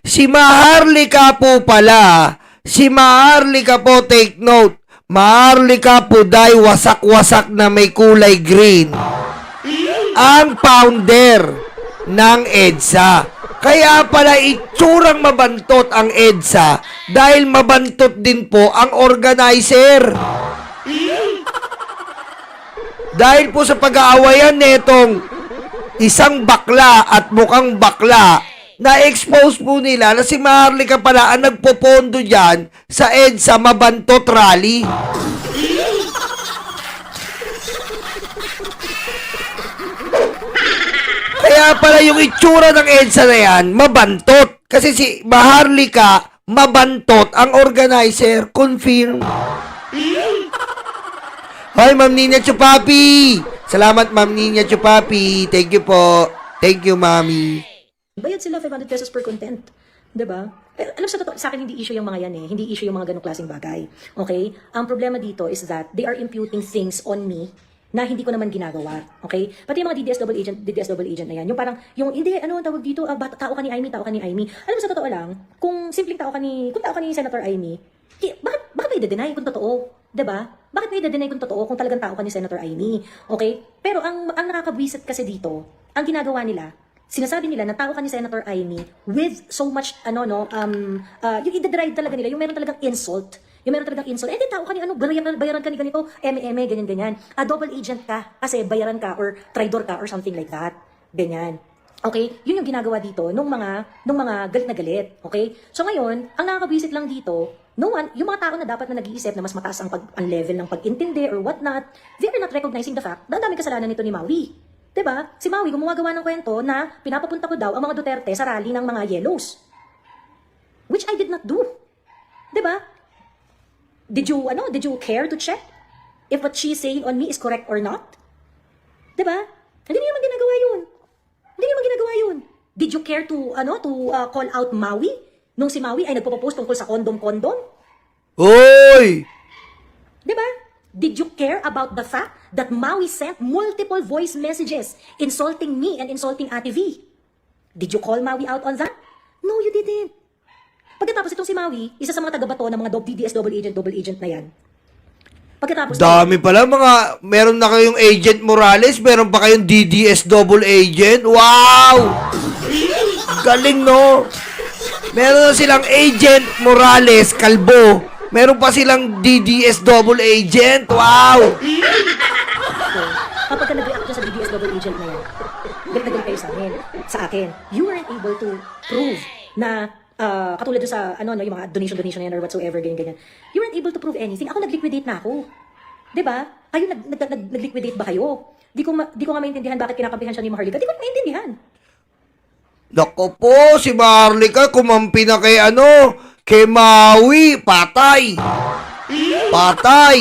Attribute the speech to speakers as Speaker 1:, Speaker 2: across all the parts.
Speaker 1: Si Maharlika po pala, si Maharlika po, take note, Maharlika Puday, wasak-wasak na may kulay green, ang founder ng EDSA. Kaya pala itsurang mabantot ang EDSA dahil mabantot din po ang organizer. Dahil po sa pag-aawayan netong isang bakla at mukhang bakla, na-expose po nila na si Maharlika pala ang nagpopondo dyan sa EDSA Mabantot Rally. Kaya pala yung itsura ng EDSA na yan, mabantot. Kasi si Maharlika, mabantot ang organizer. Confirm. Hi, Ma'am Nina Chupapi. Salamat, Ma'am Nina Chupapi. Thank you po. Thank you, Mami.
Speaker 2: Bayad sila 500 pesos per content. 'Di ba? Alam sa akin hindi issue yung mga yan eh. Hindi issue yung mga ganong klaseng bagay. Okay? Ang problema dito is that they are imputing things on me na hindi ko naman ginagawa. Okay? Pati yung mga DDS double agent na yan. Yung parang, yung hindi, ano ang tawag dito? Tao ka ni Aimee, tao ka ni Aimee. Alam mo sa totoo lang, kung simpleng tao ka ni Senator Aimee, bakit mo i-deny kung totoo? 'Di ba? Bakit mo i-deny kung totoo kung talagang tao ka ni Senator Aimee? Okay? Pero ang nakakabwisit kasi dito, ang ginagawa nila, sinasabi nila na tao ka ni Senator Aimee with so much, yung i-deride talaga nila, yung meron talagang insult. Yung meron talagang insult. Di tao ka ni bayaran ka ni ganito, ganyan-ganyan. Double agent ka kasi bayaran ka or traidor ka or something like that. Ganyan. Okay? Yun yung ginagawa dito nung mga galit na galit. Okay? So ngayon, ang nakakabwisit lang dito, yung mga tao na dapat na nag-iisip na mas mataas ang level ng pag-intindi or whatnot, they are not recognizing the fact na ang daming kasalanan nito ni Maui. Diba? Si Maui gumagawa ng kwento na pinapapunta ko daw ang mga Duterte sa rally ng mga Yellows. Which I did not do. Diba? Did you care to check if what she's saying on me is correct or not? Diba? Hindi niyo naman ginagawa yun. Hindi niyo naman ginagawa yun. Did you care to call out Maui nung si Maui ay nagpo-post tungkol sa kondom-kondom?
Speaker 1: Hoy!
Speaker 2: Diba? Did you care about the fact that Maui sent multiple voice messages insulting me and insulting Ate V? Did you call Maui out on that? No, you didn't. Pagkatapos itong si Maui, isa sa mga taga-bato ng mga DDS double agent na yan. Pagkatapos
Speaker 1: Dami pala meron na kayong Agent Morales, meron pa kayong DDS double agent. Wow! Galing, no? Meron na silang Agent Morales, kalbo. Meron pa silang DDS double agent. Wow!
Speaker 2: So, kapag ka nag-react ka sa DDS double agent na yan, galit kayo sa akin, you weren't able to prove na katulad doon sa yung mga donation na yan or whatsoever, ganyan. You weren't able to prove anything. Ako nag-liquidate na ako. 'Di ba? Kayo nag-liquidate ba kayo? Di ko nga maintindihan bakit kinakampihan siya ni Maharlika. Di ko maintindihan.
Speaker 1: Nako po, si Maharlika kumampi na kay Maui. Patay. Patay.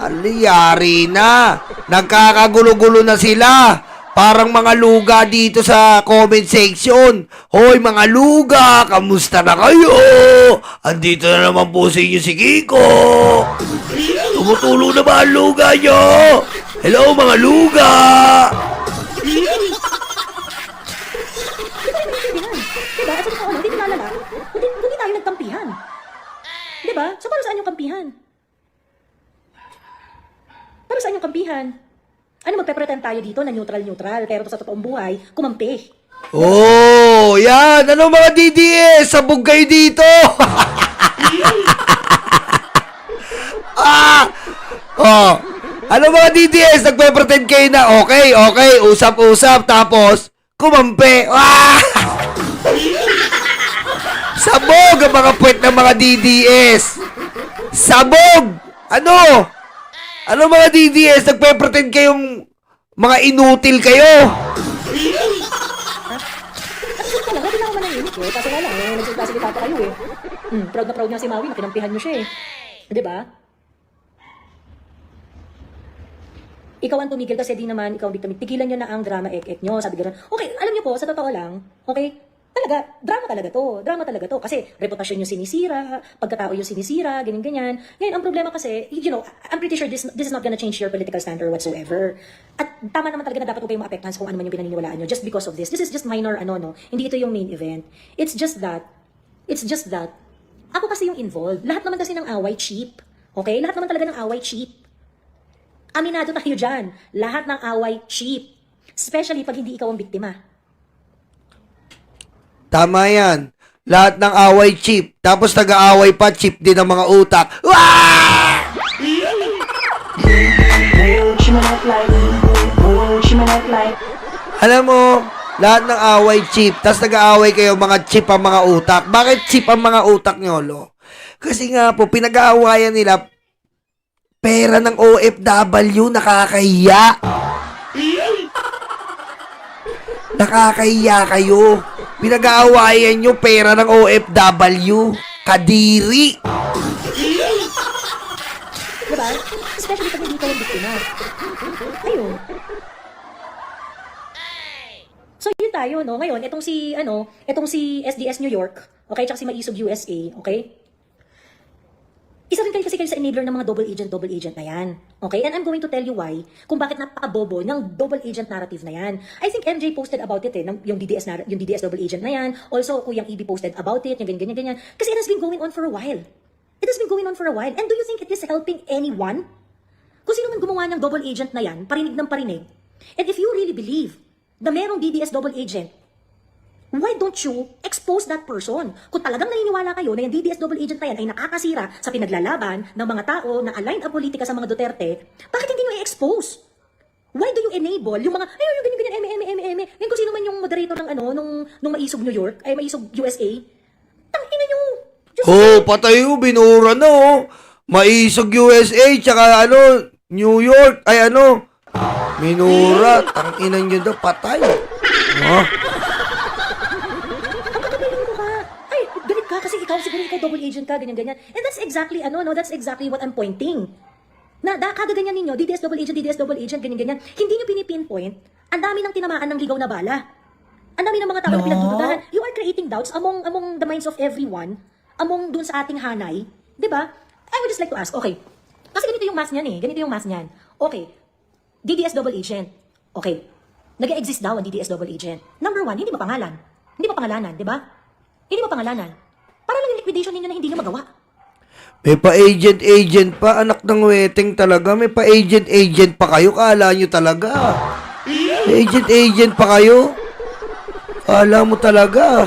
Speaker 1: Aliyari na. Nagkakagulo-gulo na sila. Parang mga luga dito sa comment section. Hoy mga luga, kamusta na kayo? Andito na naman po sa inyo si Kiko. Tumutulong na ba ang luga nyo? Hello mga luga.
Speaker 2: Diba? At sa totoo lang, hindi nilalala. Hindi tayo nagkampihan. Diba? So para saan yung kampihan? Para saan yung kampihan? Ano, magpe-pretend tayo dito na neutral, pero sa totoong buhay, kumampi.
Speaker 1: Oh, yan. Ano mga DDS? Sabog kayo dito. Ano mga DDS? Nagpe-pretend kayo na okay, usap-usap, tapos kumampi. Sabog ang mga puwet ng mga DDS. Sabog! Ano mga DDS? Nagpe-pretend kayong mga inutil kayo.
Speaker 2: Talaga, di na ako manahimik eh. Kaso nga lang, nagsasalita pa kayo eh. Proud na proud nga si Maui, nakinampihan nyo siya eh. Diba? Ikaw ang tumigil kasi di naman ikaw ang victim. Tigilan nyo na ang drama ek-ek nyo. Sabi gano'n. Okay, alam nyo po, sa totoo lang, okay, Talaga, drama talaga to. Kasi reputasyon yung sinisira, pagkatao yung sinisira, ganyan-ganyan. Ngayon, ang problema kasi, you know, I'm pretty sure this is not gonna change your political stand or whatsoever. At tama naman talaga na dapat ko kayong maapektuhan sa kung ano man yung pinaniniwalaan nyo just because of this. This is just minor, no? Hindi ito yung main event. It's just that, ako kasi yung involved. Lahat naman kasi ng away cheap. Okay? Lahat naman talaga ng away cheap. Aminado tayo dyan. Lahat ng away cheap. Especially pag hindi ikaw ang biktima.
Speaker 1: Tama yan. Lahat ng away cheap. Tapos nag-aaway pa, cheap din ang mga utak. Wah! Alam mo, lahat ng away cheap. Tapos nag-aaway kayo, mga cheap ang mga utak. Bakit cheap ang mga utak nyo, lo? Kasi nga po, pinag-aawayan nila pera ng OFW, nakakahiya. Nakakahiya kayo. Pinag-aawayan nyo pera ng OFW. Kadiri.
Speaker 2: Diba? Especially pag hindi ka yung biktima. Ayun. So yun tayo, no? Ngayon, itong si SDS New York, okay, tsaka si Maisog USA, okay? Isa rin kasi kayo sa enabler ng mga double agent na yan. Okay? And I'm going to tell you why, kung bakit napakabobo ng double agent narrative na yan. I think MJ posted about it yung DDS double agent na yan. Also, Kuyang EB posted about it, yung ganyan. Kasi it has been going on for a while. It has been going on for a while. And do you think it is helping anyone? Kung sino man gumawa ng double agent na yan, parinig ng parinig. And if you really believe na merong DDS double agent, why don't you expose that person? Kung talagang naniniwala kayo na yung DDS double agent na yan ay nakakasira sa pinaglalaban ng mga tao na aligned ang politika sa mga Duterte, bakit hindi nyo i-expose? Why do you enable yung mga, ayun, yung ganyan, Ngayon kung sino man yung moderator ng nung Maisog New York, ay Maisog USA, tangina nyo.
Speaker 1: Oh, patay mo, binura na, oh. Maisog USA, tsaka New York, minura, tanginan nyo daw, patay. Oh.
Speaker 2: Kasi siguro ikaw double agent ka, ganyan. And that's exactly, that's exactly what I'm pointing. Na kagaganyan ninyo, DDS double agent, ganyan. Hindi nyo pinipinpoint, ang dami ng tinamaan ng ligaw na bala. Ang dami ng mga tao na pinagdududahan. You are creating doubts among the minds of everyone, among dun sa ating hanay. Diba? I would just like to ask, okay, kasi ganito yung math niyan. Okay, DDS double agent. Okay, nag-exist daw ang DDS double agent. Number one, hindi mo pangalanan, diba? Hindi mo pangalanan. Para lang yung liquidation ninyo na hindi nyo magawa.
Speaker 1: May pa-agent pa, anak ng weteng talaga. May pa-agent pa kayo, kala nyo talaga. Agent pa kayo. Kala mo talaga.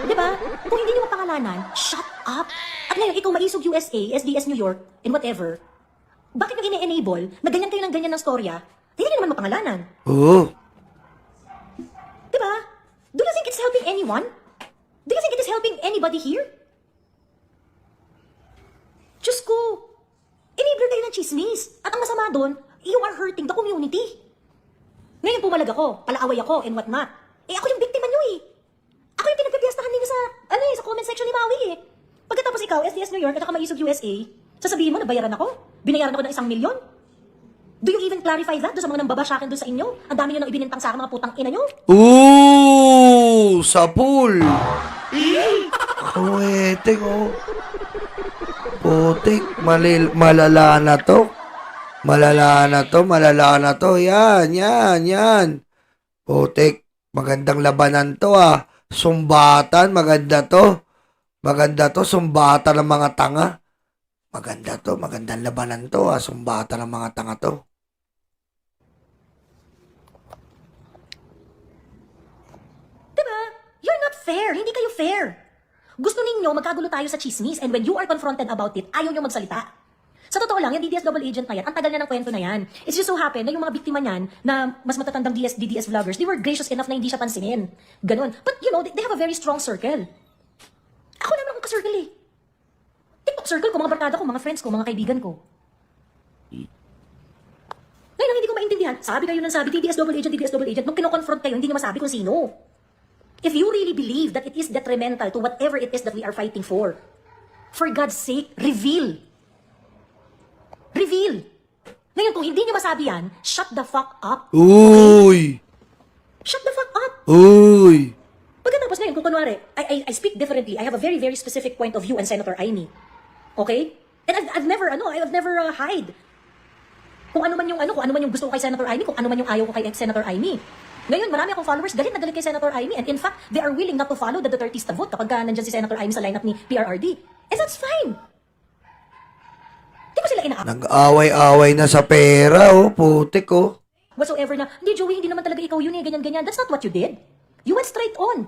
Speaker 2: Diba? Kung hindi nyo mapangalanan, shut up. At ngayon, ikaw Maisog USA, SDS New York, and whatever, bakit nyo ine-enable na ganyan kayo ng ganyan ng storya? Hindi nyo naman mapangalanan.
Speaker 1: Oo.
Speaker 2: Diba? Do you think it's helping anyone? Do you think it is helping anybody here? Diyos ko, enabler kayo ng chismis. At ang masama doon, you are hurting the community. Ngayon pumalag ako, palaaway ako, and what not. Ako yung biktima nyo eh. Ako yung pinagpipiyastahan ninyo sa comment section ni Maui eh. Pagkatapos ikaw, SDS New York at saka Maisog USA, sasabihin mo na bayaran ako? Binayaran ako ng 1 milyon? Do you even clarify that doon sa mga nambaba sa akin doon sa inyo? Ang dami nyo nang ibinintang sa akin mga putang ina nyo?
Speaker 1: Ooh, sa pool. Weteng, oh. Putik, malala na to. Malala na to. Yan. Putik, magandang labanan to, ah. Sumbatan, maganda to, sumbatan ng mga tanga. Magandang labanan to, ah. Sumbatan ng mga tanga to.
Speaker 2: Diba? You're not fair. Hindi kayo fair. Gusto ninyo magkagulo tayo sa chismis, and when you are confronted about it, ayaw nyo magsalita. Sa totoo lang, yung DDS double agent na yan, ang tagal na ng kwento na yan. It's just so happen na yung mga biktima niyan na mas matatandang DDS vloggers, they were gracious enough na hindi siya pansinin. Ganon. But you know, they have a very strong circle. Ako naman ang ka-circle eh. TikTok circle ko, mga barkada ko, mga friends ko, mga kaibigan ko. Ngayon ang hindi ko maintindihan, sabi kayo ng sabi, DDS double agent, nung kinoconfront kayo, hindi nyo masabi kung sino. If you really believe that it is detrimental to whatever it is that we are fighting for God's sake, reveal. Reveal. Ngayon, kung hindi nyo masabi yan, shut the fuck up.
Speaker 1: Uy.
Speaker 2: Shut the fuck up.
Speaker 1: Uy.
Speaker 2: Pagkatapos ngayon, kung kunwari, I speak differently. I have a very, very specific point of view on Senator Amy. Okay? And I've never hide. Kung ano man yung gusto ko kay Senator Amy, kung ano man yung ayaw ko kay Senator Amy. Ngayon, marami akong followers, galit na galit kay Senator Amy. And in fact, they are willing not to follow the Duterte vote kapag nandyan si Senator Amy sa lineup ni PRRD. And that's fine. Di ko sila ina-up
Speaker 1: Nag-away-away na sa pera, oh. Putik, oh.
Speaker 2: whatsoever na, hindi Joey, hindi naman talaga ikaw yun eh, ganyan-ganyan. That's not what you did. You went straight on.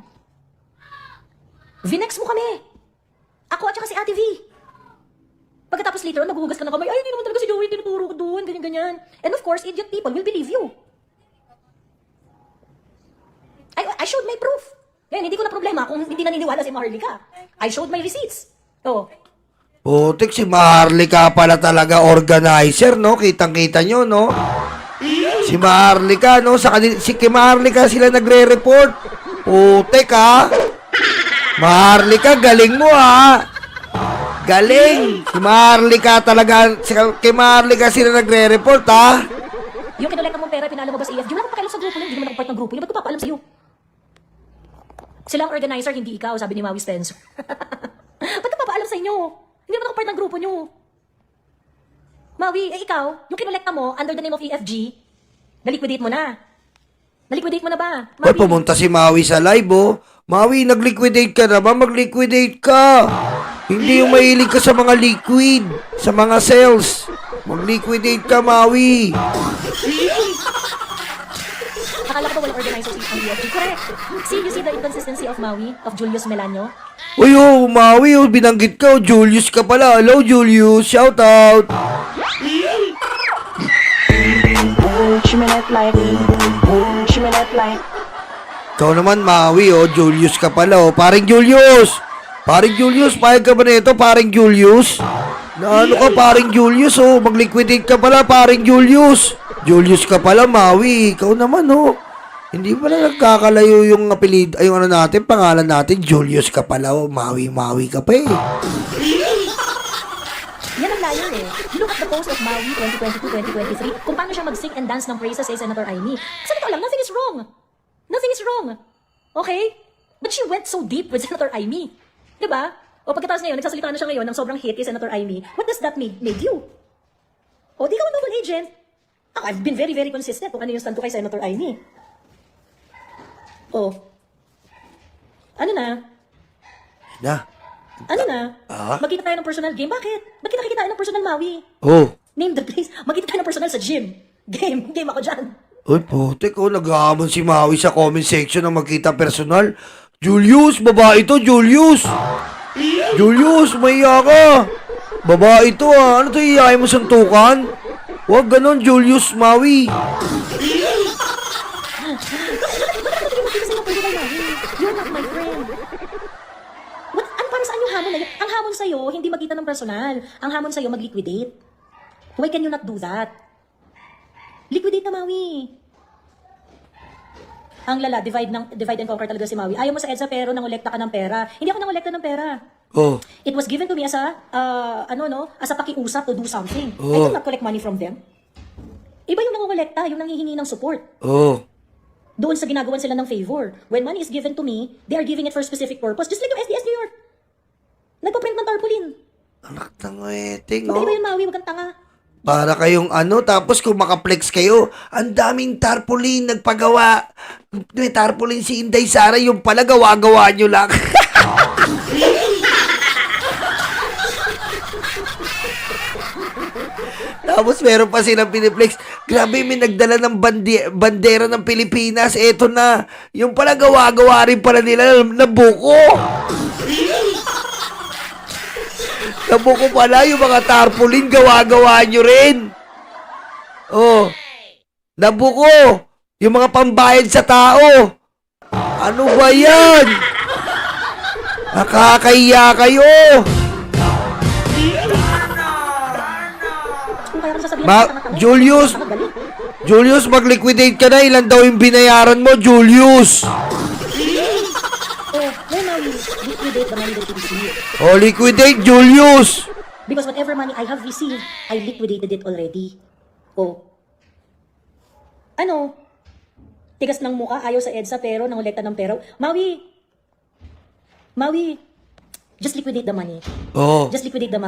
Speaker 2: Vinex mo kami. Ako at saka si Ate V. Pagkatapos later on, maghuhugas ka ng kamay, ay, hindi naman talaga si Joey, tinuturo ko doon, ganyan-ganyan. And of course, idiot people will believe you. I showed my proof. Ngayon, hindi ko na problema kung hindi naniniwala si Maharlika. I showed my receipts. Oh.
Speaker 1: Putik, si Maharlika pala talaga organizer, no? Kitang-kita nyo, no? Si Maharlika, no? Kay Maharlika sila nagre-report. Putik, ha? Maharlika, galing mo, ha? Galing! Si Maharlika talaga, kay Maharlika sila nagre-report, ha?
Speaker 2: Yung kinolekta mong pera, pinaalam mo ba sa EFG? Wala akong pakialam sa grupo yun, hindi naman ako part ng grupo yun. Ba't ko papaalam sa'yo? Sila ang organizer, hindi ikaw, sabi ni Maui Spencer. Ba't ko papaalam sa inyo? Hindi naman ako part ng grupo nyo. Maui, ikaw, yung kinolekta mo under the name of EFG, na-liquidate mo na. Na-liquidate mo na ba?
Speaker 1: Ay, pumunta si Maui sa live, oh. Maui, nag-liquidate ka na ba? Mag-liquidate ka. Hindi yung mahilig ka sa mga liquid, sa mga sales. Mag-liquidate ka, Maui.
Speaker 2: Akala ko ba walang organizers ang EFG? Correct. See, you see the inconsistency of Maui, of Julius Melanio?
Speaker 1: Uy, oh, Maui, oh, binanggit ka, oh. Julius ka pala. Hello, Julius. Shout out. Ikaw naman, Maui, oh. Julius ka pala, oh. Paring Julius. Paring Julius, payag ka ba nito, paring Julius? Na ano ka, paring Julius, oh. Mag-liquidate ka pala, paring Julius. Julius ka pala, Maui. Ikaw naman, oh. Hindi pala nagkakalayo yung apelid, ay yung ano natin, pangalan natin, Julius ka pala, oh. Maui ka pa, eh.
Speaker 2: Yan ang liar eh. Look at the post of Maui 2022-2023 kung paano siya mag-sing and dance ng praises kay Senator Amy. Kasi ito lang, nothing is wrong. Nothing is wrong. Okay? But she went so deep with Senator Amy. Diba? O pagkatapos ngayon, nagsasalita na siya ngayon ng sobrang hate kay Senator Amy. What does that made you? O di ka ang double agent. Ako, I've been very, very consistent kung ano yung stand ko kay Senator Amy. O. Ano na?
Speaker 1: Na.
Speaker 2: Ano na?
Speaker 1: Ah?
Speaker 2: Magkita tayo ng personal game. Bakit? Ba't kita tayo ng personal Maui?
Speaker 1: Oh.
Speaker 2: Name the place. Magkita tayo ng personal sa gym. Game ako dyan.
Speaker 1: Uy, putik, oh. Naghahamon si Maui sa comment section ng magkita personal. Julius, babae to, Julius. Julius, mahiya ka. Babae to, ah. Ano to, iyayin mo suntukan? Huwag ganon, Julius, Maui.
Speaker 2: You're not my friend. Ano para saan yung hamon na yun? Ang hamon sa'yo, hindi magkita ng personal. Ang hamon sa'yo, mag-liquidate. Why can you not do that? Liquidate na, Maui. Ang lala, divide and conquer talaga si Maui. Ayaw mo sa EDSA pero nangolekta ka ng pera. Hindi ako nangolekta ng pera.
Speaker 1: Oh.
Speaker 2: It was given to me as a, as a pakiusap to do something. I
Speaker 1: Oh.
Speaker 2: did not collect money from them. Iba yung nangongolekta, yung nanghihingi ng support.
Speaker 1: Oh.
Speaker 2: Doon sa ginagawan sila ng favor. When money is given to me, they are giving it for a specific purpose. Just like yung SDS New York. Nagpa-print ng tarpaulin.
Speaker 1: Anak ng weting,
Speaker 2: Magkaiba
Speaker 1: oh.
Speaker 2: yun, Maui, wag kang tanga.
Speaker 1: Para kayong ano, tapos kung makaplex kayo, ang daming tarpaulin nagpagawa. May tarpaulin si Inday Sara, yung pala gawa-gawa nyo lang. Tapos meron pa silang piniplex. Grabe, may nagdala ng bandera ng Pilipinas. Eto na. Yung pala gawa-gawa rin pala nila na buko. Nabuko pala yung mga tarpaulin, gawa-gawa nyo rin. Oh. Nabuko. Yung mga pambayad sa tao. Ano ba yan? Nakakahiya kayo.
Speaker 2: Kung kaya ko sasabihin,
Speaker 1: Julius, Julius, mag-liquidate ka na. Ilan daw yung binayaran mo, Julius?
Speaker 2: Oh, no, Maui, liquidate the money that you received.
Speaker 1: Oh, liquidate, Julius.
Speaker 2: Because whatever money I have received, I liquidated it already. Oh. Ano? Tigas ng mukha, ayaw sa EDSA pero nangolekta ng pera. Maui, Maui, just liquidate the money.
Speaker 1: Oh.
Speaker 2: Just liquidate the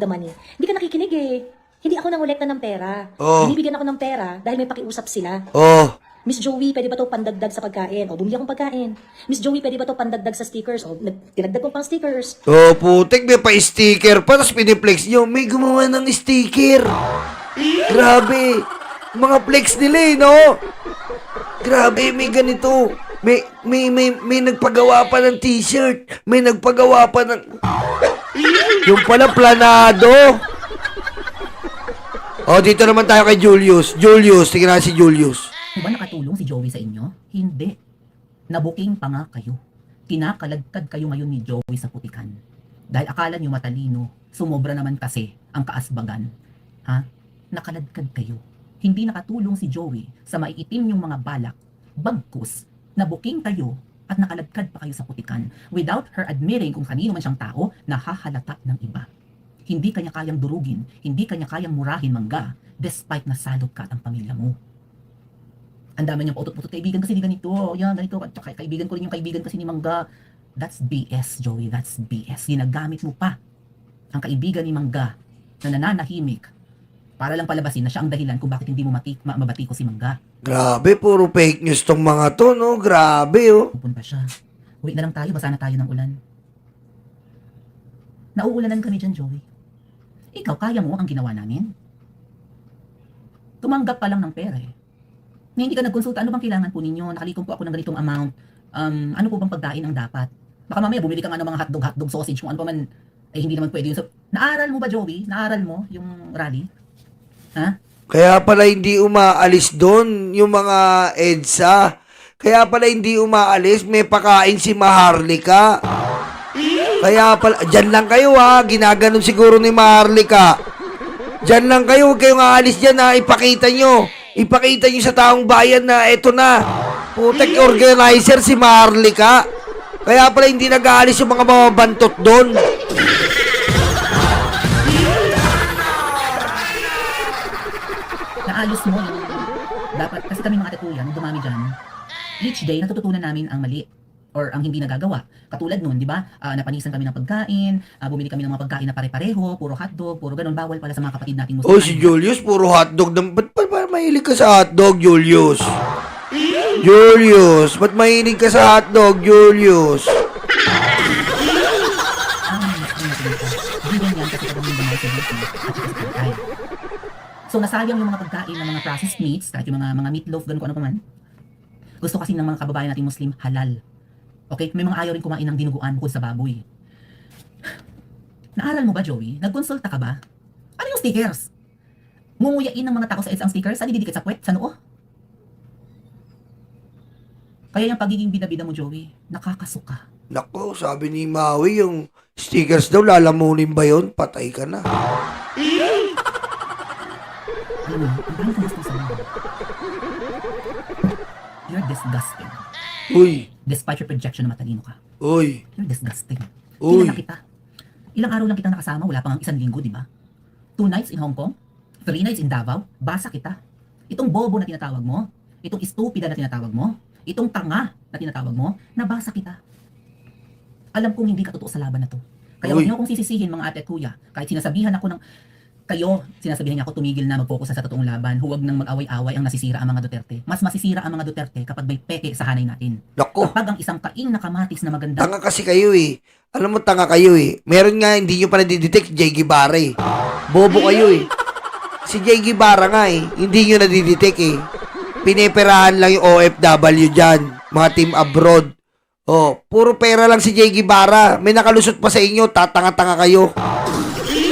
Speaker 2: money. Hindi ka nakikinig eh. Hindi ako nangolekta ng pera.
Speaker 1: Oh.
Speaker 2: Binibigyan ako ng pera dahil may pakiusap sila.
Speaker 1: Oh.
Speaker 2: Miss Joey, pwede ba to pandagdag sa pagkain? O, bumili akong pagkain. Miss Joey, pwede ba to pandagdag sa stickers? O, tinagdag ko pang stickers.
Speaker 1: Oh, putik, may pa-sticker pa, tapos piniplex nyo, may gumawa ng sticker. Grabe. Mga flex nila eh, no? Grabe, may ganito. May nagpagawa pa ng t-shirt. May nagpagawa pa ng... Yung pala, planado. Oh, dito naman tayo kay Julius. Julius, tingnan si Julius.
Speaker 3: Di ba nakatulong si Joey sa inyo? Hindi. Nabuking pa nga kayo. Kinakaladkad kayo ngayon ni Joey sa putikan. Dahil akala nyo matalino, sumobra naman kasi ang kaasbagan. Ha? Nakaladkad kayo. Hindi nakatulong si Joey sa maiitim yung mga balak. Bagkus, nabuking kayo at nakaladkad pa kayo sa putikan without her admitting kung kanino man siyang tao na hahalata ng iba. Hindi kanya kayang durugin, hindi kanya kayang murahin mangga despite na salot ka at ang pamilya mo. Ang dami niyang pautot-putot, kaibigan kasi ni ganito, yan, ganito, tsaka kaibigan ko rin yung kaibigan kasi ni Mangga. That's BS, Joey, that's BS. Ginagamit mo pa ang kaibigan ni Mangga na nananahimik para lang palabasin na siya ang dahilan kung bakit hindi mo mabati ko si Mangga.
Speaker 1: Grabe, puro fake news tong mga to, no? Grabe, oh.
Speaker 3: Pupunta siya. Uwi na lang tayo, basa na tayo ng ulan. Nauulanan kami dyan, Joey. Ikaw, kaya mo ang ginawa namin? Tumanggap pa lang ng pera eh. Na hindi ka nagkonsulta, ano bang kailangan po ninyo? Nakalikom po ako ng ganitong amount. Ano po bang pagkain ang dapat? Baka mamaya bumili ka nga ng mga hotdog sausage, kung ano pa man, eh hindi naman pwede yun. So, naaral mo ba, Joey? Naaral mo yung rally? Ha?
Speaker 1: Kaya pala hindi umaalis doon yung mga EDSA. Kaya pala hindi umaalis, may pakain si Maharlika. Kaya pala, dyan lang kayo ha, ginaganon siguro ni Maharlika. Dyan lang kayo, huwag kayong aalis dyan ha, ipakita nyo sa taong bayan na eto na. Putek organizer si Maharlika. Kaya pala hindi nag-aalis yung mga mababantot doon.
Speaker 3: Naayos mo yung dapat, kasi kami mga tetuyan, dumami dyan, each day natututunan namin ang mali or ang hindi nagagawa. Katulad nun, di ba? Napanisan kami ng pagkain, bumili kami ng mga pagkain na pare-pareho, puro hotdog, puro ganun, bawal pala sa mga kapatid nating Muslim.
Speaker 1: Oh, si Julius, puro hotdog. Ba't mahilig ka sa hotdog, Julius? Julius, ba't mahilig ka sa hotdog, Julius?
Speaker 3: Given yan kasi talagang yung mga celebrity at saka sa pagkain. So nasayang yung mga pagkain ng mga processed meats, kahit yung mga meatloaf, ganun kung ano pa man. Gusto kasi ng mga kababayan nating Muslim, halal. Okay? May mga ayaw rin kumain ng dinuguan bukod sa baboy. Naaral mo ba, Joey? Nagkonsulta ka ba? Ano yung stickers? Ngunguyain ng mga tao sa EDSA ang stickers? Saan didikit sa puwet? Sa noo? Kaya yung pagiging bida-bida mo, Joey, nakakasuka.
Speaker 1: Nako, sabi ni Maui, yung stickers daw, lalamunin ba yun? Patay ka na.
Speaker 3: Alam mo, ang dami kong gusto sa mga. You're disgusting.
Speaker 1: Uy,
Speaker 3: Despite your projection na matalino ka.
Speaker 1: uy,
Speaker 3: You're disgusting.
Speaker 1: Uy.
Speaker 3: Kilala kita. Ilang araw lang kitang nakasama, wala pang isang linggo, di ba? 2 nights in Hong Kong, 3 nights in Davao, basa kita. Itong bobo na tinatawag mo, itong estupida na tinatawag mo, itong tanga na tinatawag mo, nabasa kita. Alam kong hindi ka totoo sa laban na to. Kaya
Speaker 1: Uy.
Speaker 3: huwag niyo akong sisisihin mga ate at kuya. Kahit sinasabihan ako ng sinasabihan niya ako tumigil na mag-focus sa totoong laban. Huwag nang mag-away-away ang nasisira ang mga Duterte. Mas masisira ang mga Duterte kapag may peke sa hanay natin.
Speaker 1: nako.
Speaker 3: Kapag ang isang kaing na kamatis na maganda,
Speaker 1: Tanga kasi kayo eh. Alam mo, tanga kayo eh. Meron nga, hindi nyo pa nadidetect, Jay Guevara eh. Bobo kayo eh. Si Jay Guevara nga eh. Hindi nyo nadidetect eh. Pineperahan lang yung OFW dyan. Mga team abroad. Oh, puro pera lang si Jay Guevara. May nakalusot pa sa inyo, tatanga-tanga kayo.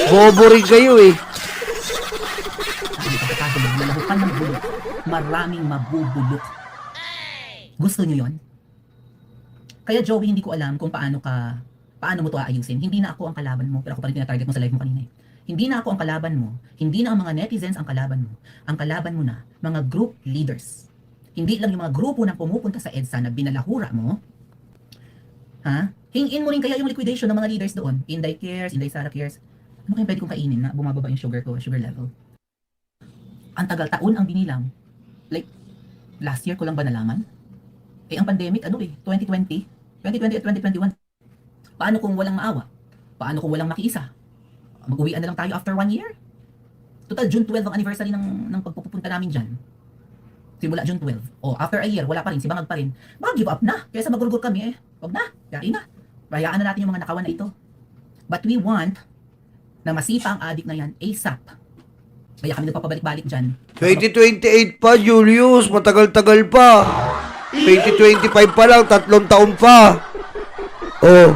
Speaker 1: Bobo rin kayo eh.
Speaker 3: ang pagkakagulog, malahukan ng bulok, maraming mabubulok. Gusto nyo yon? Kaya Joey, hindi ko alam kung paano mo to aayusin. Hindi na ako ang kalaban mo, pero ako pa rin tinatarget mo sa live mo kanina eh. Hindi na ako ang kalaban mo, hindi na ang mga netizens ang kalaban mo. Ang kalaban mo na, mga group leaders. Hindi lang yung mga grupo na pumupunta sa EDSA na binalahura mo. Ha? Hingin mo rin kaya yung liquidation ng mga leaders doon. Inday Cares, Inday Sara Cares. Ano kaya pwede kong kainin na bumababa yung sugar ko, sugar level? Ang tagal taon ang binilang. Like, last year ko lang ba nalaman? Eh, ang pandemic, 2020 at 2021. Paano kung walang maawa? Paano kung walang makiisa? Mag-uwian na lang tayo after 1 year? Total, June 12 ang anniversary ng pagpupunta namin dyan. Simula June 12. O, after a year, wala pa rin, si Bangag pa rin. Baka give up na. Kaysa magulgol kami Wag na. Yari na. Hayaan na natin yung mga nakawan na ito. But we want na masipa ang addict na yan ASAP. Kaya kami nagpapabalik-balik dyan.
Speaker 1: 2028 pa, Julius. Matagal-tagal pa. 2025 pa lang, 3 taon pa. Oh,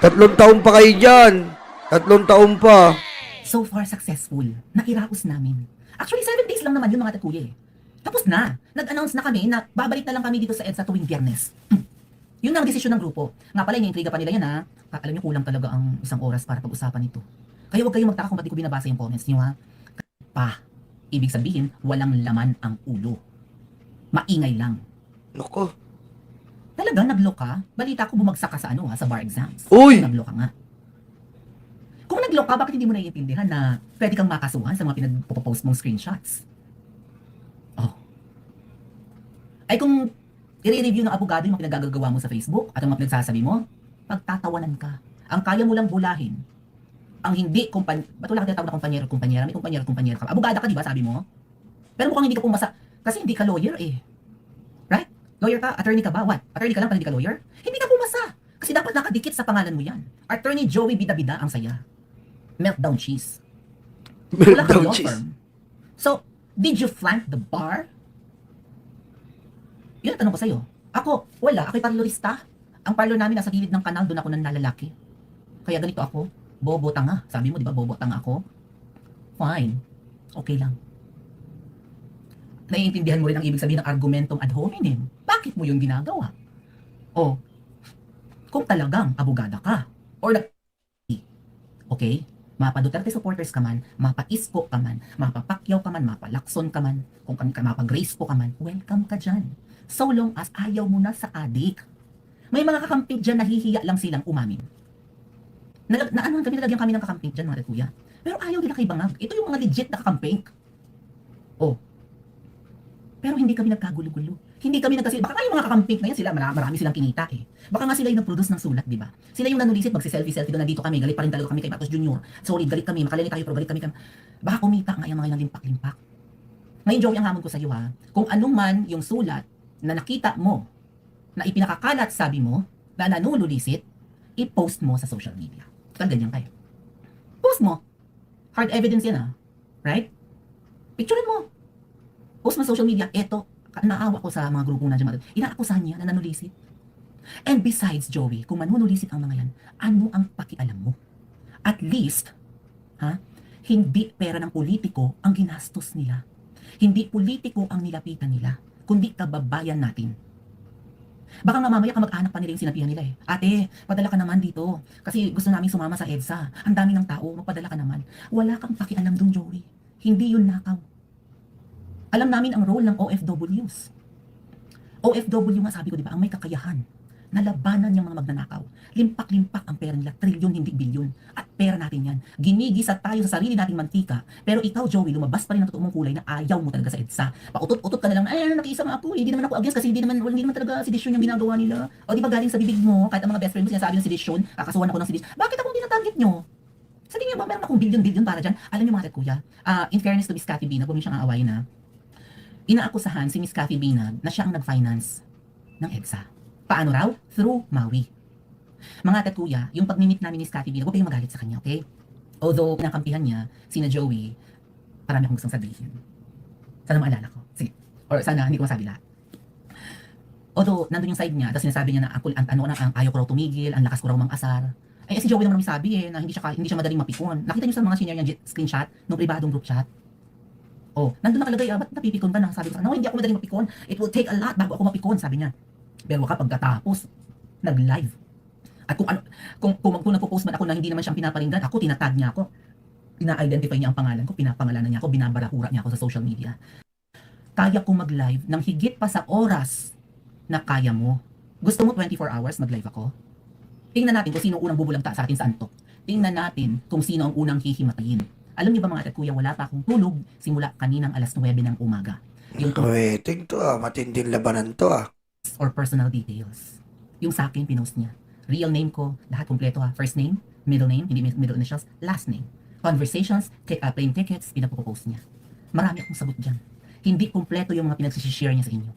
Speaker 1: 3 taon pa kayo dyan. 3 taon pa.
Speaker 3: So far successful. Nairaos namin. Actually, 7 days lang naman yun mga tatuya Tapos na. Nag-announce na kami na babalik na lang kami dito sa EDSA tuwing Biyernes. Yun ang desisyon ng grupo. Nga pala, iniintriga pa nila yan Alam niyo, kulang talaga ang 1 oras para pag-usapan ito. Kaya huwag kayong magtaka kung ba't di ko binabasa yung comments niyo Ibig sabihin, walang laman ang ulo. Maingay lang.
Speaker 1: Nako.
Speaker 3: Talaga, nag-lock ka? Balita ko bumagsak ka sa sa bar exams.
Speaker 1: Uy!
Speaker 3: Nag-lock ka nga. Kung nag-lock ka, bakit hindi mo naiintindihan na pwede kang makasuhan sa mga pinag-post mong screenshots? Oh. Ay kung i-review ng abogado yung mga pinagagagawa mo sa Facebook at ang mga pinagsasabi mo, pagtatawanan ka. Ang kaya mo lang bulahin. Ang hindi, ba't wala ka tinatawag na kumpanyera? May kumpanyera ka. Abogada ka, di ba, sabi mo? Pero mukhang hindi ka pumasa. Kasi hindi ka lawyer Right? Lawyer ka? Attorney ka ba? What? Attorney ka lang pala hindi ka lawyer? Hindi ka pumasa. Kasi dapat nakadikit sa pangalan mo yan. Attorney Joey Bida-Bida ang saya. Meltdown cheese. Wala kang
Speaker 1: Meltdown
Speaker 3: law
Speaker 1: cheese.
Speaker 3: firm. So, did you flank the bar? Yun ang tanong ko sa'yo. Ako, wala. Ako'y parlorista. Ang parlor namin nasa gilid ng kanal, doon ako nang nalalaki. Kaya ganito ako. Bobo tanga. Sabi mo, di ba, bobo tanga ako? Fine. Okay lang. Naiintindihan mo rin ang ibig sabihin ng argumentong ad hominem. Bakit mo yung ginagawa? O, kung talagang abogada ka, or okay, mapa Duterte supporters ka man, mapa Isko ka man, mapa Pacquiao ka man, mapa Lacson ka man, kung mapa Grace po ka man, welcome ka dyan. So long as ayaw mo na sa adik. May mga kakampig dyan, nahihiya lang silang umamin. Nalagyan kami ng kakamping dyan, mga kuya. Pero ayaw nila kay Bangag. Ito yung mga legit na kakamping. Oh. Pero hindi kami nagkagulo-gulo. Hindi kami baka nga yung mga kakamping na yan, sila, marami silang kinita Baka nga sila yung nag-produce ng sulat, di ba? Sila yung nanulisit, magsi-selfie-selfie doon, nandito kami, galit pa rin talaga kami kay Matos Jr. Sorry, galit kami, makalali tayo, pero galit kami. Baka kumita nga yung mga limpak-limpak. Ngayon, Joey, ang hamon ko sa iyo kung anong man yung sulat na nakita mo, na ipinakakalat, sabi mo, na nanululisit, i-post mo sa social media. Tal ganyan kayo. Post mo. Hard evidence yan Right? Picturein mo. Post mo sa social media. Eto, naawa ko sa mga grupong nandiyan. Inaakusahan niya na nanulisit. And besides, Joey, kung manunulisit ang mga yan, ano ang pakialam mo? At least, hindi pera ng politiko ang ginastos nila. Hindi politiko ang nilapitan nila, kundi kababayan natin. Baka nga mamaya kamag-anak pa nila yung sinabihan nila Ate, padala ka naman dito. Kasi gusto namin sumama sa EDSA. Ang dami ng tao, magpadala ka naman. Wala kang pakialam dun, Joey. Hindi yun nakaw. Alam namin ang role ng OFWs. OFW nga, sabi ko, di ba, ang may kakayahan na labanan yung mga magnanakaw. Limpak-limpak ang pera nila, trilyon, hindi bilyon. At pera natin yan. Ginigisa tayo sa sarili nating mantika. Pero ikaw, Joey, lumabas pa rin ang totoo mong kulay na ayaw mo talaga sa EDSA. Pautot-utot ka na lang, nakiisa nga ako. Hindi naman ako against kasi hindi naman talaga sedisyon yung ginagawa nila. O di ba galing sa bibig mo, kahit ang mga best friend mo sinasabi ng sedisyon, kakasuhan ako ng sedisyon. Bakit ako hindi natarget nyo? Sa tingin ba, meron akong bilyon-bilyon para dyan? Alam niyo mga kuya, in fairness to Miss Cathy Binag, huwag niyo siyang aawayin inaakusahan si Miss Cathy Binag na siya ang nag-finance ng EDSA. Paano raw? Through Maui. Mga kuya, yung pag-meet namin ni Miss Cathy Binag, huwag kayong magalit sa kanya, okay? Although, pinakampihan niya, sina Joey, parami akong gustong sabihin. Sana maalala ko. Sige. Or sana, hindi ko masabi lahat. Although, nandun yung side niya, tapos sinasabi niya na ang ayaw ko raw tumigil, ang lakas ko raw mang-asar. Ay, si Joey naman sabi na hindi siya madaling mapikon. Nakita niyo sa mga senior niya screenshot ng pribadong group chat? Oh, nandun nakalagay, ba't napipikon ba na? Sabi ko, no, hindi ako madaling mapikon. It will take a lot bago ako mapikon, sabi niya. Pero kapag katapos, nag-live. At kung nagpo-post man ako na hindi naman siyang pinaparinggan, ako, tinatag niya ako. Ina-identify niya ang pangalan ko, pinapangalanan niya ako, binabarahura niya ako sa social media. Kaya ko mag-live ng higit pa sa oras na kaya mo. Gusto mo 24 hours mag-live ako? Tingnan natin kung sino unang bubulagta sa atin sa antok. Tingnan natin kung sino ang unang hihimatayin. Alam niyo ba mga kuya, wala pa akong tulog simula kaninang alas 9 ng umaga. Yung
Speaker 1: Waiting to matinding labanan to
Speaker 3: or personal details. Yung sa akin, pinost niya. Real name ko, lahat kompleto ha. First name, middle name, hindi middle initials, last name. Conversations, plane tickets, pinapopost niya. Marami akong sagot dyan. Hindi kompleto yung mga pinagsishare niya sa inyo.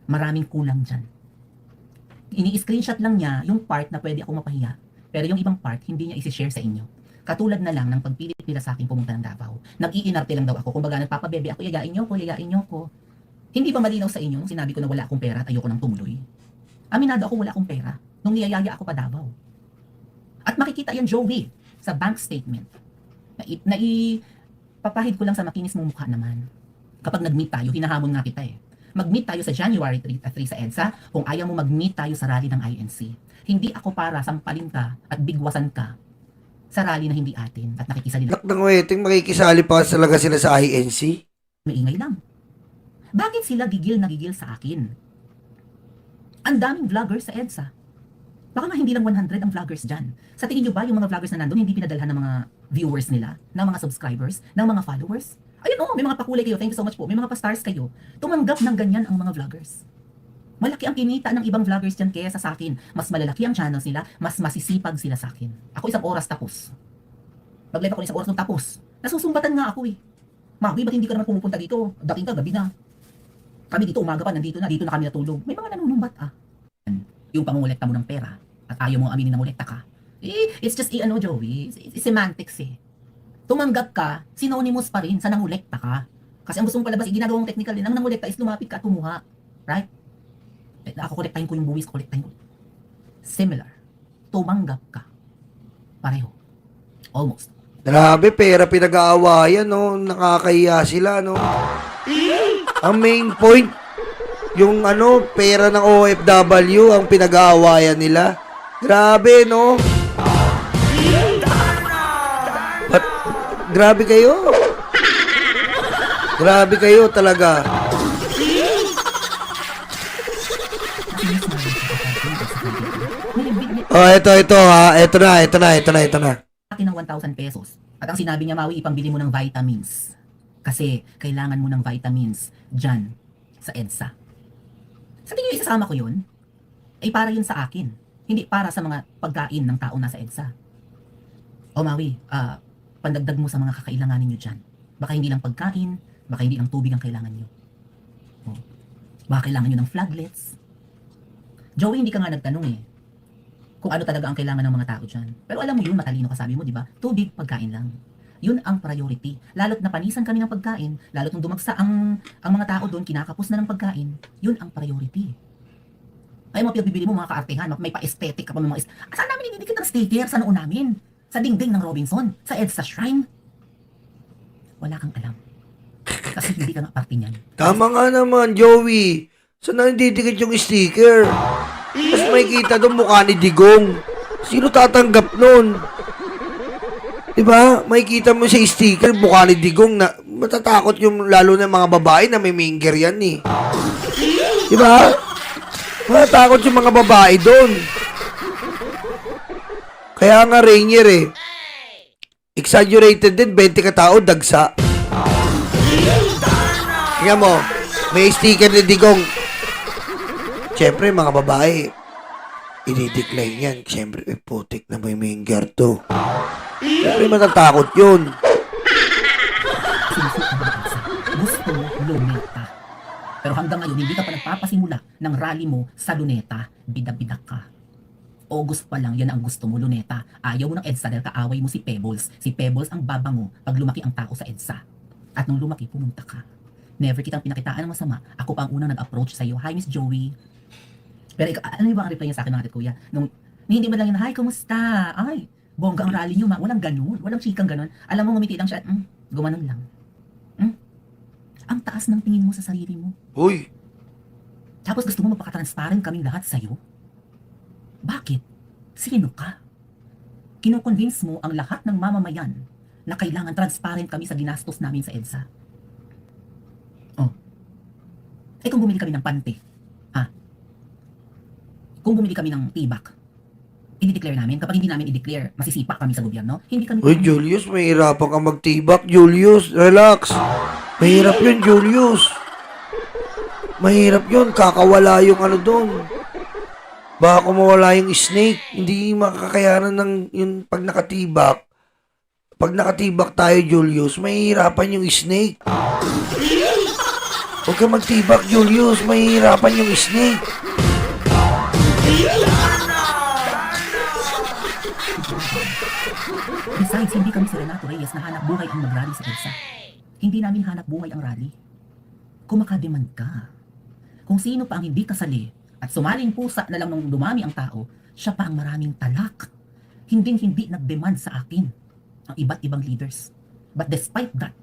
Speaker 3: Maraming kulang dyan. Ini-screenshot lang niya yung part na pwede akong mapahiya. Pero yung ibang part, hindi niya isi-share sa inyo. Katulad na lang ng pagpilit nila sa akin pumunta ng Davao. Nag-iinarte lang daw ako. Kumbaga, nagpapabebe ako, yayain niyo ko. Hindi ba malinaw sa inyo nung sinabi ko na wala akong pera at ayoko nang tumuloy? Aminado ako wala akong pera nung niyayaya ako pa Davao. At makikita yan, Joey, sa bank statement. Papahid ko lang sa makinis mong mukha naman. Kapag nag-meet tayo, hinahamon nga kita eh. Mag-meet tayo sa January 3 sa EDSA kung ayaw mo mag-meet tayo sa rally ng INC. Hindi ako para sampalin ka at bigwasan ka sa rally na hindi atin at nakikisa nila.
Speaker 1: Nak ng wedding, makikisali pa talaga sila sa INC?
Speaker 3: Maingay lang. Bakit sila gigil na gigil sa akin? Ang daming vloggers sa EDSA. Baka nga hindi lang 100 ang vloggers dyan. Sa tingin nyo ba yung mga vloggers na nandun hindi pinadalhan ng mga viewers nila, ng mga subscribers, ng mga followers? Ayun may mga pakulay kayo. Thank you so much po. May mga pa-stars kayo. Tumanggap ng ganyan ang mga vloggers. Malaki ang kinita ng ibang vloggers dyan kaysa sa akin. Mas malalaki ang channels nila, mas masisipag sila sa akin. Ako isang oras tapos. Mag-live ako isang oras nung tapos. Nasusumbatan nga ako eh. Mawi, ba't hindi ka naman pumupunta dito? Dating ka, gabi na. Kami dito, umaga pa, nandito na kami natulog. May mga nanunumbat Yung pangungulekta mo ng pera at ayaw mo aminin na ngulekta ka. It's just, Joey, it's semantics eh. Tumanggap ka, synonymous pa rin sa nangulekta ka. Kasi ang gusto mong palabas, ginagawa mong technical din, ang nangulekta is lumapit ka at tumuha. Right? Ako kolektahin ko yung buwis, kolektahin ko. Similar. Tumanggap ka. Pareho. Almost.
Speaker 1: Grabe, pera pinag-aawayan, no? Nakakahiya sila, no? Ang main point, yung pera ng OFW, ang pinag-aawayan nila. Grabe, no? Grabe kayo. Grabe kayo talaga. Oh, ito ha. Ito na.
Speaker 3: Akin ng 1,000 pesos. At ang sinabi niya, Maui, ipambili mo ng vitamins. Kasi kailangan mo ng vitamins dyan sa EDSA. Sa tingin niyo, isasama ko yun? Ay para yun sa akin. Hindi para sa mga pagkain ng tao nasa EDSA. O Maui, pandagdag mo sa mga kakailanganin nyo dyan. Baka hindi lang pagkain, baka hindi lang tubig ang kailangan nyo. O, baka kailangan nyo ng flaglets. Joey, hindi ka nga nagtanong eh kung ano talaga ang kailangan ng mga tao dyan. Pero alam mo yun, matalino ka, sabi mo, di ba? Tubig, pagkain lang. Yun ang priority. Lalo't napanisan kami ng pagkain, lalo't nung dumagsa ang mga tao doon, kinakapos na ng pagkain, yun ang priority. Ay, mga pinagbibili mo, mga kaartehan, may pa-aesthetic ka pa, mga saan namin ididikit ng sticker sa noo namin? Sa dingding ng Robinson? Sa EDSA Shrine? Wala kang alam. Kasi hindi ka nga parte niyan.
Speaker 1: Tama nga naman, Joey. Saan na didikit yung sticker? Mas may kita doon mukha ni Digong. Sino tatanggap nun? Diba? May kita mo sa sticker mukha ni Digong na matatakot yung lalo na mga babae na may minger yan eh. Diba? Matatakot yung mga babae doon. Kaya nga Rainier eh. Exaggerated din, 20 katao, dagsa. Tingnan mo, may sticker ni Digong. Siyempre, mga babae, i-decline yan. Siyempre, putik na may minger to. Siyempre, matatakot yun.
Speaker 3: Sinusuot ng EDSA. Gusto mo luneta. Pero hanggang ngayon, hindi ka pa nagpapasimula ng rally mo sa luneta. Bida-bida ka. August pa lang, yan ang gusto mo, luneta. Ayaw mo ng EDSA dahil kaaway mo si Pebbles. Si Pebbles ang babango pag lumaki ang tao sa EDSA. At nung lumaki, pumunta ka. Never kitang pinakitaan ng masama. Ako pa ang unang nag-approach sa'yo. Hi, Miss Joey. Pero ano yung bang reply niya sa akin, mga kuya? Nung hindi man lang yun, hi, kumusta? Ay, bongga ang rally niyo, walang ganun. Walang chikang ganun. Alam mo, ngumiti lang siya. Gumanon lang. Ang taas ng tingin mo sa sarili mo.
Speaker 1: Uy,
Speaker 3: Tapos gusto mo mapaka-transparent kaming lahat sa'yo? Bakit? Sino ka? Kino-convince mo ang lahat ng mamamayan na kailangan transparent kami sa ginastos namin sa EDSA. Oh. Eh kung bumili kami ng pante, kung bumili kami ng tibak, i-declare namin. Kapag hindi namin i-declare, masisipak kami sa gobyerno. Hindi kami...
Speaker 1: Uy, Julius, mahirapan ka magtibak. Julius, relax. Mahirap yun, Julius. Mahirap yun. Kakawala yung doon. Baka mawala yung snake. Hindi makakayanan ng yung pag nakatibak. Pag nakatibak tayo, Julius, mahihirapan yung snake. Huwag ka magtibak, Julius. Mahihirapan yung snake.
Speaker 3: Besides, hindi kami si Renato Reyes na hanap buhay ang mag-rally sa EDSA. Hindi namin hanap buhay ang rally. Kung makademand ka, kung sino pa ang hindi kasali at sumaling pusa na lang nung dumami ang tao, siya pa ang maraming talak. Hindi nag-demand sa akin ang iba't ibang leaders. But despite that,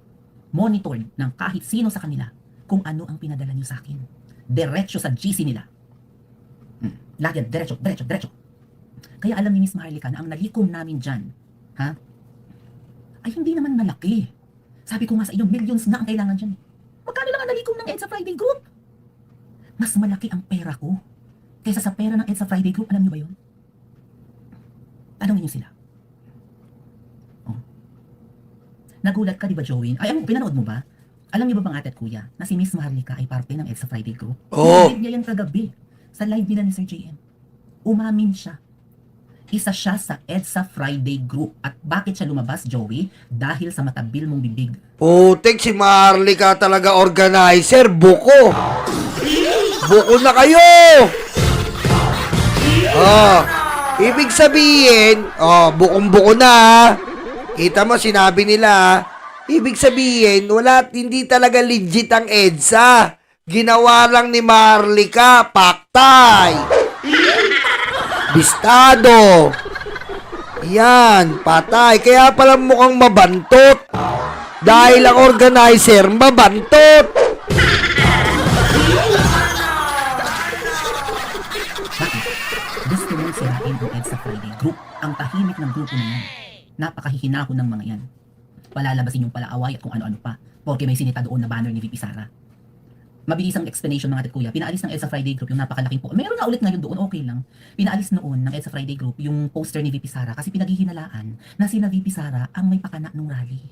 Speaker 3: monitored ng kahit sino sa kanila kung ano ang pinadala niyo sa akin. Diretso sa GC nila. Lagi yan, diretso. Kaya alam ni Miss Maharlika na ang nalikom namin dyan, ay hindi naman malaki. Sabi ko nga sa inyo, millions na ang kailangan dyan. Magkano lang ang nalikom ng EDSA Friday Group? Mas malaki ang pera ko kaysa sa pera ng EDSA Friday Group. Alam niyo ba yun? Tanongin niyo sila. Oh. Nagulat ka, di ba, Joey? Ay, pinanood mo ba? Alam niyo ba bang ate at kuya na si Miss Maharlika ay parte ng EDSA Friday Group?
Speaker 1: Oo.
Speaker 3: Live niya yan kagabi sa live nila ni Sir JM. Umamin siya. Isa siya sa EDSA Friday Group. At bakit siya lumabas, Joey? Dahil sa matabil mong bibig.
Speaker 1: Putik, si Maharlika talaga organizer. Buko. Buko na kayo. Ibig sabihin, bukong-buko na. Kita mo, sinabi nila, ibig sabihin, hindi talaga legit ang EDSA. Ginawa lang ni Maharlika, paktay. Bistado. Yan, patay. Kaya pala mukhang mabantot. Dahil ang organizer, mabantot.
Speaker 3: Bakit? Gusto mong sirain ang EDSA Friday Group. Ang tahimik ng grupo na yan. Napakahihinahon ng mga yan. Palalabasin yung palaaway at kung ano-ano pa. Porque may sinita doon na banner ni VP Sara. Mabilis ang explanation mga kuya. Pinaalis ng EDSA Friday Group yung napakalaking po. Meron na ulit ngayon doon, okay lang. Pinaalis noon ng EDSA Friday Group yung poster ni VP Sara kasi pinaghihinalaan na sina VP Sara ang may pakana nung rally.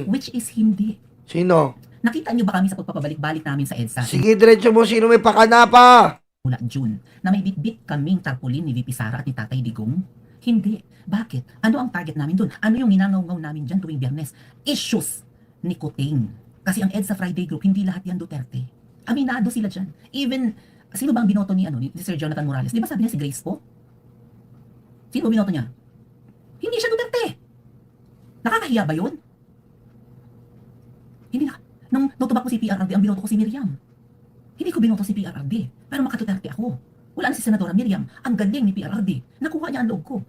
Speaker 3: Which is hindi.
Speaker 1: Sino?
Speaker 3: Nakita niyo ba kami sa pagpapabalik-balik namin sa EDSA?
Speaker 1: Sige, diretso mo. Sino may pakana pa?
Speaker 3: Mula June, na may bit-bit kaming tarpaulin ni VP Sara at ni Tatay Digong? Hindi. Bakit? Ano ang target namin doon? Ano yung ninangaw-ngaw namin dyan tuwing Biyernes? Issues ni Kuting. Kasi ang EDSA Friday Group, hindi lahat yan Duterte. Aminado sila dyan. Even, sino ba ang binoto ni Sir Jonathan Morales? Di ba sabi niya si Grace po? Sino ba binoto niya? Hindi siya Duterte. Nakakahiya ba yun? Hindi na. Nung tubak ko si PRRD, ang binoto ko si Miriam. Hindi ko binoto si PRRD. Pero makaduterte ako. Wala na si Senadora Miriam. Ang galing ni PRRD. Nakuha niya ang loob ko.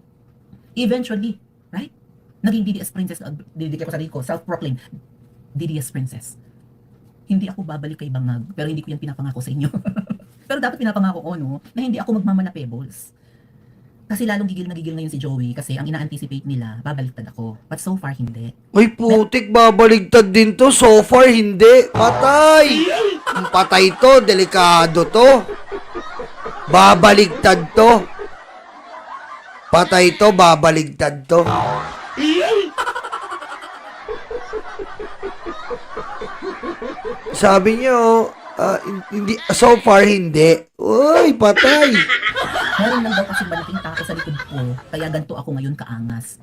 Speaker 3: Eventually, right? Naging DDS Princess. Didikit ko sa sarili ko. Self-proclaimed DDS Princess. Hindi ako babalik kay Bangag, pero hindi ko yan pinapangako sa inyo. Pero dapat pinapangako ko, no, na hindi ako magmamana pebbles. Kasi lalong gigil na gigil ngayon si Joey kasi ang ina-anticipate nila, babaliktad ako. But so far, hindi.
Speaker 1: Uy, putik, babaligtad din to. So far, hindi. Patay. Ang patay to, delikado to. Babaligtad to. Patay to, babaligtad to. Sabi niyo, hindi, so far hindi. Uy, patay.
Speaker 3: Meron lang daw kasi malaking tao sa likod ko, kaya ganito ako ngayon kaangas.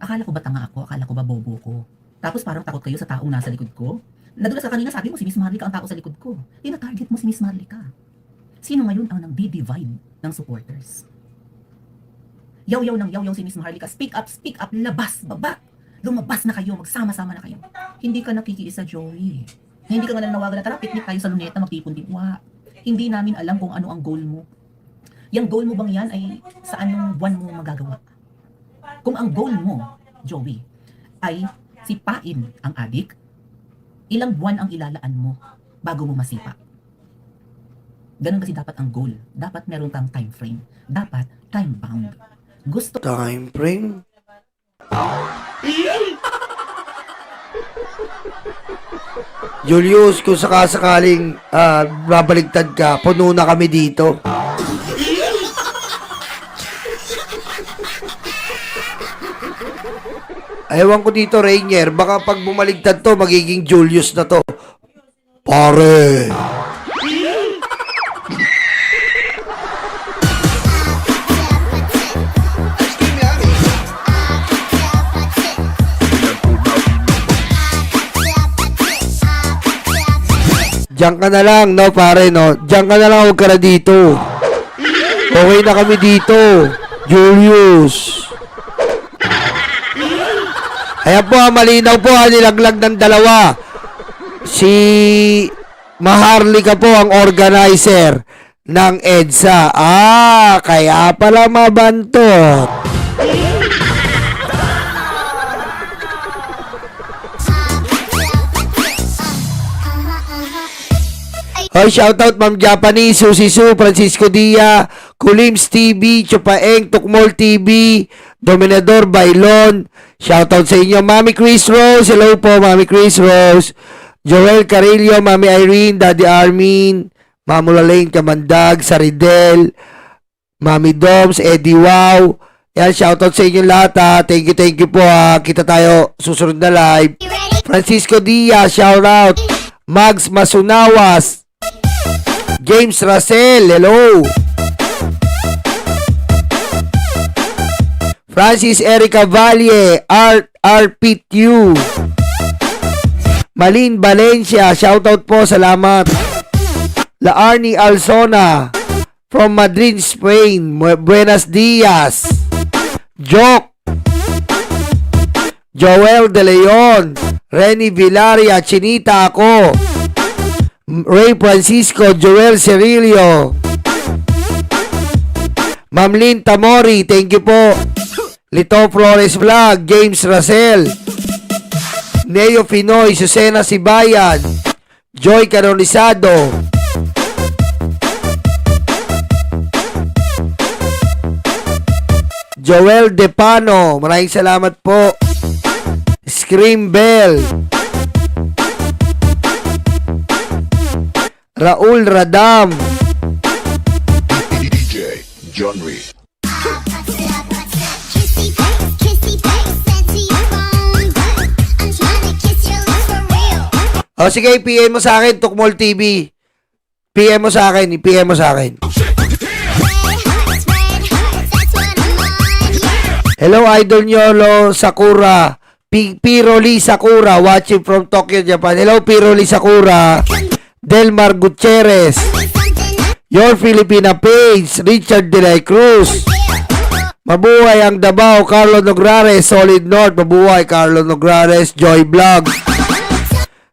Speaker 3: Akala ko ba tanga ako? Akala ko ba bobo ko? Tapos parang takot kayo sa taong nasa likod ko? Nadulas ka kanina, sabi mo si Miss Maharlika ang tao sa likod ko. Tina-target mo si Miss Maharlika. Sino ngayon ang nang-divide ng supporters? Yaw-yaw ng yaw-yaw si Miss Maharlika. Speak up, labas, baba. Lumabas na kayo, magsama-sama na kayo. Hindi ka nakikiisa, Joey. Hindi ka nga nanawagan na, tara, picnic tayo sa Luneta, magtipon-tipwa. Hindi namin alam kung ano ang goal mo. Yang goal mo bang yan ay sa anong buwan mo magagawa? Kung ang goal mo, Joey, ay sipain ang adik, ilang buwan ang ilalaan mo bago mo masipa? Ganun kasi dapat ang goal. Dapat meron kang time frame. Dapat time-bound. Gusto
Speaker 1: Time frame? Julius, kung sakasakaling babaligtad ka, puno na kami dito. Ewan ko dito, Rainier. Baka pag bumaligtad to, magiging Julius na to. Pare! Diyan ka na lang, no, pare, no? Diyan ka na lang, huwag ka na dito. Okay na kami dito. Julius. Ayan po, malinaw po, nilaglag ng dalawa. Si Maharlika po ang organizer ng EDSA. Kaya pala mabantot. Hoy, shoutout Ma'am Japanese, Susi Su, Francisco Dia, Kulims TV, Chupaeng, Tukmol TV, Dominador Bailon. Shoutout sa inyo, Mami Chris Rose. Hello po, Mami Chris Rose. Joel Carillo, Mami Irene, Daddy Armin, Mamula Lane Kamandag, Saridel, Mami Doms, Eddie Wow. Yan, shoutout sa inyo lahat ha. Thank you po ha. Kita tayo susunod na live. Francisco Diaz, shoutout. Mags Masunawas, James Russell, hello. Francis Erica Valle, Art RPTU. Malin Valencia, shoutout po, salamat. La Arnie Alzona from Madrid, Spain. Buenos dias. Joke. Joel De Leon, Renny Villaria, Chinita ako. Ray Francisco, Joel Cirillo, Ma'am Lynn Tamori, thank you po. Lito Flores Vlog, James Russell, Neo Pinoy, Susena Sibayan, Joy Canorizado, Joel Depano, maraming salamat po. Scream Bell, Raul Radam,
Speaker 4: DJ John Reed.
Speaker 1: O sige, PM mo sa akin, Tukmol TV. PM mo sa akin, PM mo sa akin. Hello, Idol Nyolo Sakura. Piroli Sakura, watching from Tokyo, Japan. Hello, Piroli Sakura. Delmar Gutierrez, Your Filipina Page, Richard De La Cruz. Mabuhay ang Davao, Carlo Nograres, Solid North. Mabuhay, Carlo Nograres, Joy Vlog.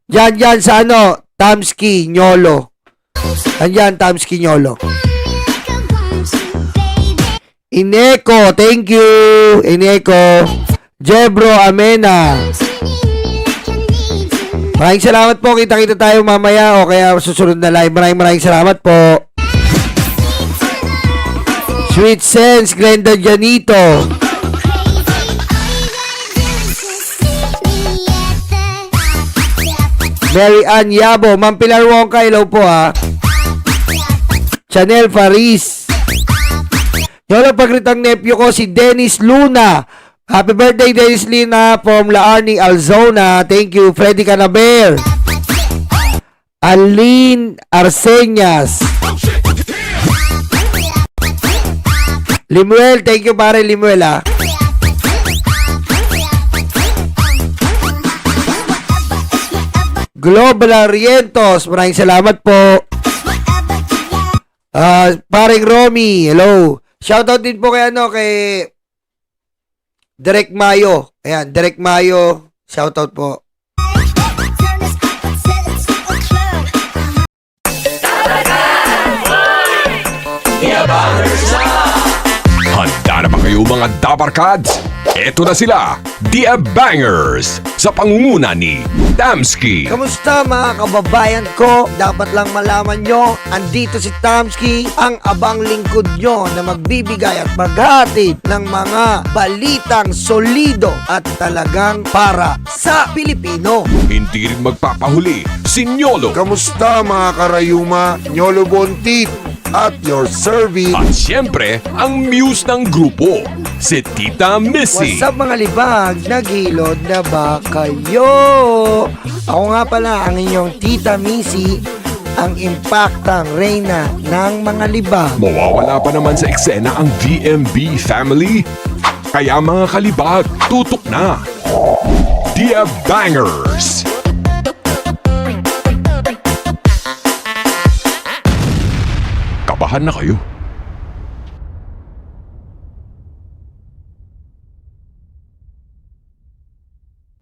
Speaker 1: Diyan sa ano, Tamski Nyolo. Andyan, Tamski Nyolo. Ineko, thank you. Ineko. Jebro Amena. Maraming salamat po. Kita-kita tayo mamaya o kaya susunod na live. Maraming salamat po. Sweet Sense, Glenda Janito. Mary Ann Yabo. Ma'am Pilar Wongka, hello po ha. Chanel Faris. Yung pagritang nephew ko si Dennis Luna. Happy birthday, Dennis Luna from La Arnie, Alzona. Thank you, Freddy Canaber. Aline Arseñas. Limuel, thank you pare Limuel ha. Global Arientos, maraming salamat po. Paring Romy, hello. Shoutout din po kay Direk Mayo. Ayan, Direk Mayo. Shoutout po.
Speaker 4: Handa na ba kayo mga Dabarkads? Eto na sila, The Bangers, sa pangunguna ni Tamski.
Speaker 1: Kamusta mga kababayan ko? Dapat lang malaman nyo, andito si Tamski, ang abang lingkod nyo na magbibigay at maghatid ng mga balitang solido at talagang para sa Pilipino.
Speaker 4: Hindi rin magpapahuli si Nyolo.
Speaker 5: Kamusta mga karayuma, Nyolo Bontit at your service.
Speaker 4: At siyempre, ang muse ng grupo, si Tita Missy.
Speaker 1: What's up mga libag? Nagilod na ba kayo? Ako nga pala ang inyong Tita Missy, ang impactang reyna ng mga libag.
Speaker 4: Mawawala pa naman sa eksena ang DMB family. Kaya mga kalibag, tutok na. The Bangers. Kabahan na kayo.